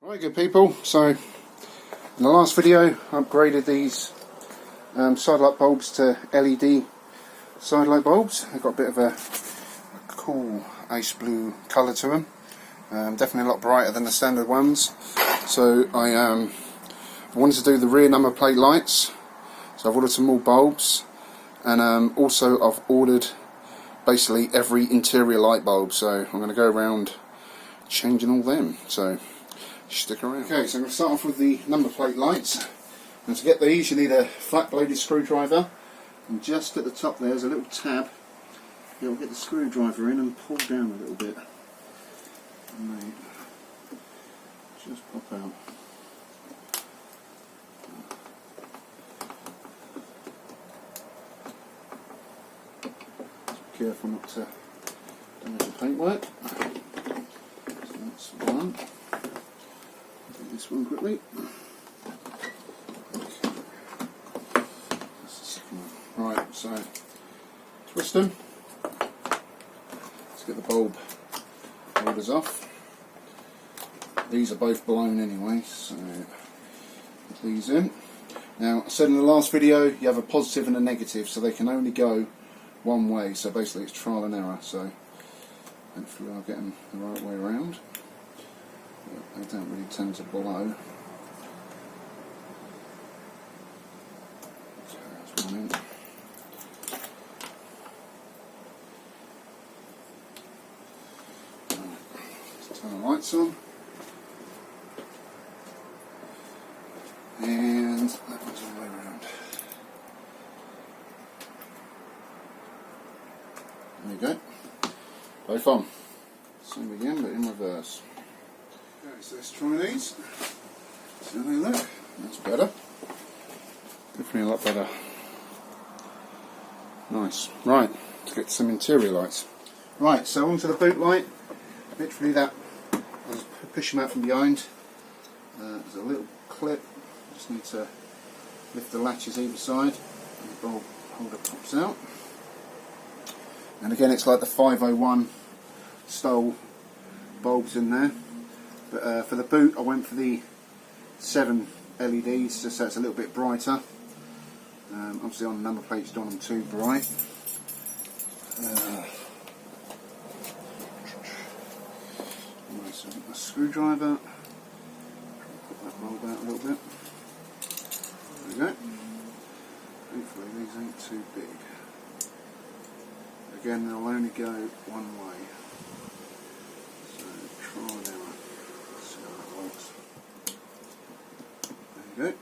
Right, good people, so in the last video I upgraded these side light bulbs to LED side light bulbs. They've got a bit of a cool ice blue colour to them, definitely a lot brighter than the standard ones. So I wanted to do the rear number plate lights, so I've ordered some more bulbs, and also I've ordered basically every interior light bulb, so I'm going to go around changing all them, so stick around. Okay, so I'm going to start off with the number plate lights, and to get these you need a flat bladed screwdriver, and just at the top there's a little tab. You'll get the screwdriver in and pull down a little bit, and they just pop out. Just be careful not to damage the paintwork. So that's one. This one quickly. Okay. That's the second one. Right, so twist them. Let's get the bulb holders off. These are both blown anyway, so put these in. Now, I said in the last video you have a positive and a negative, so they can only go one way, so basically it's trial and error, so hopefully I'll get them the right way around. They don't really tend to blow. So that's one in. Right. Let's turn the lights on. And that one's all the way around. There you go. Both on. Same again, but in reverse. Okay, so let's try these. See how they look. That's better. Definitely a lot better. Nice. Right, let's get some interior lights. Right, so onto the boot light. Literally that. I'll just push them out from behind. There's a little clip. Just need to lift the latches either side. And the bulb holder pops out. And again, it's like the 501 style bulbs in there. But for the boot I went for the 7 LEDs, just so it's a little bit brighter. Obviously on the number plates don't want them too bright. So I've got my screwdriver. Put that bulb out a little bit. There we go. Hopefully these ain't too big. Again, they'll only go one way. So try and error. See how that works. There you go.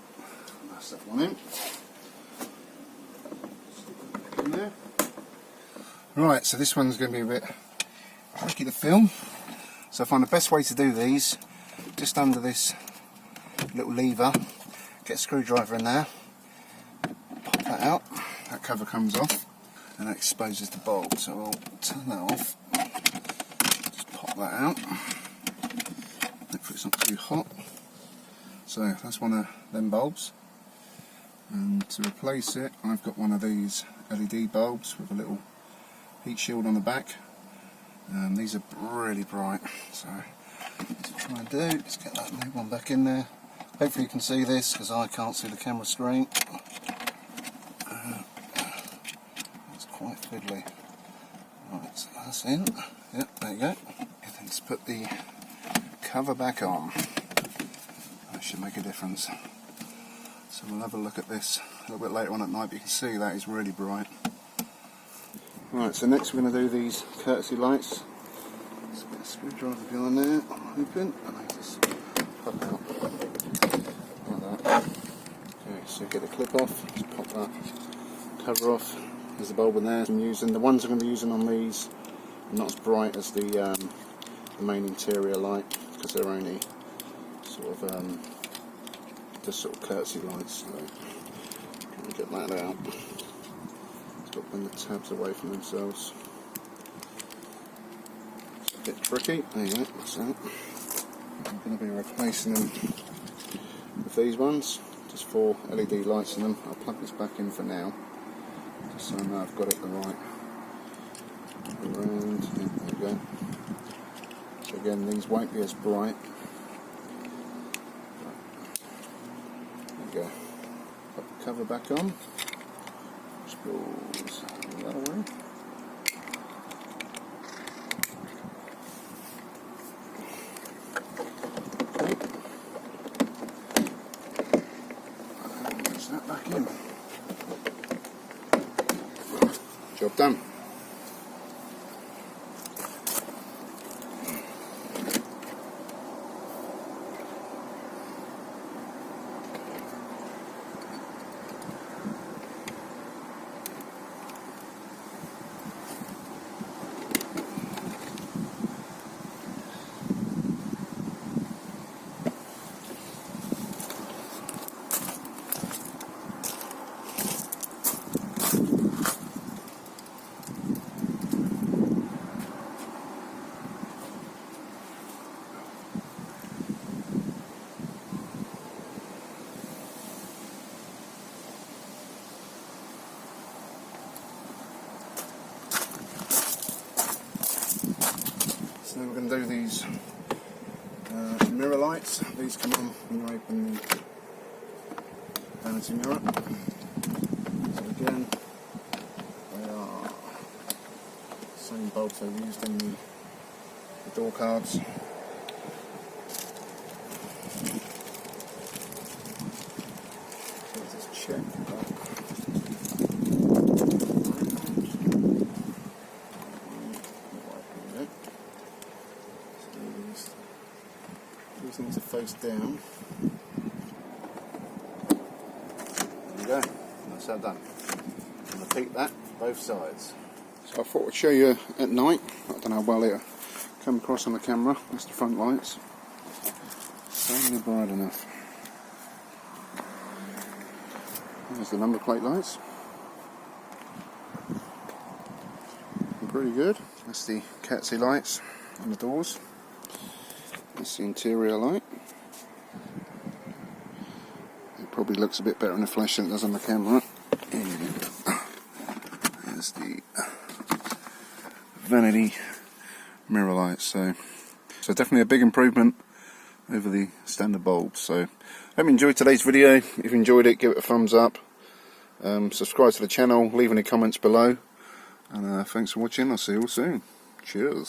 That's that one in. Stick that in there. Right, so this one's going to be a bit tricky to film. So I find the best way to do these, just under this little lever, get a screwdriver in there, pop that out, that cover comes off, and that exposes the bulb. So I'll turn that off, just pop that out. Hopefully it's not too hot. So that's one of them bulbs, and to replace it I've got one of these LED bulbs with a little heat shield on the back. These are really bright, so what to try and do is get that new one back in there. Hopefully you can see this because I can't see the camera screen. It's quite fiddly. Right, so that's in. Yep, there you go. And then let's put the cover back on. That should make a difference. So we'll have a look at this a little bit later on at night, but you can see that is really bright. Right, so next we're going to do these courtesy lights. Let's get a screwdriver behind there, open, and I just pop out like that. Okay, so get the clip off, just pop that cover off. There's the bulb in there I'm using. The ones I'm going to be using on these are not as bright as the main interior light, because they're only sort of just sort of courtesy lights. So let me get that out. Bring the tabs away from themselves. It's a bit tricky. There you go, that's out. I'm going to be replacing them with these ones, just 4 LED lights in them. I'll plug this back in for now, just so I know I've got it the right around. Yeah, there we go. So again, these won't be as bright go. Put the cover back on. Spools that away. Push that back in. Job done. So we're going to do these mirror lights. These come on when you open the vanity mirror. So again, they are the same bulbs I used in the door cards. So let's just check that. These things are face down. There we go. That's that done. And repeat that both sides. So I thought I'd show you at night. I don't know how well it'll come across on the camera. That's the front lights. Certainly bright enough. There's the number plate lights. Pretty good. That's the cat'sy lights on the doors. That's the interior light. It probably looks a bit better in the flesh than it does on the camera. There's the vanity mirror lights. So definitely a big improvement over the standard bulbs. So hope you enjoyed today's video. If you enjoyed it, give it a thumbs up. Subscribe to the channel, leave any comments below. And thanks for watching. I'll see you all soon. Cheers.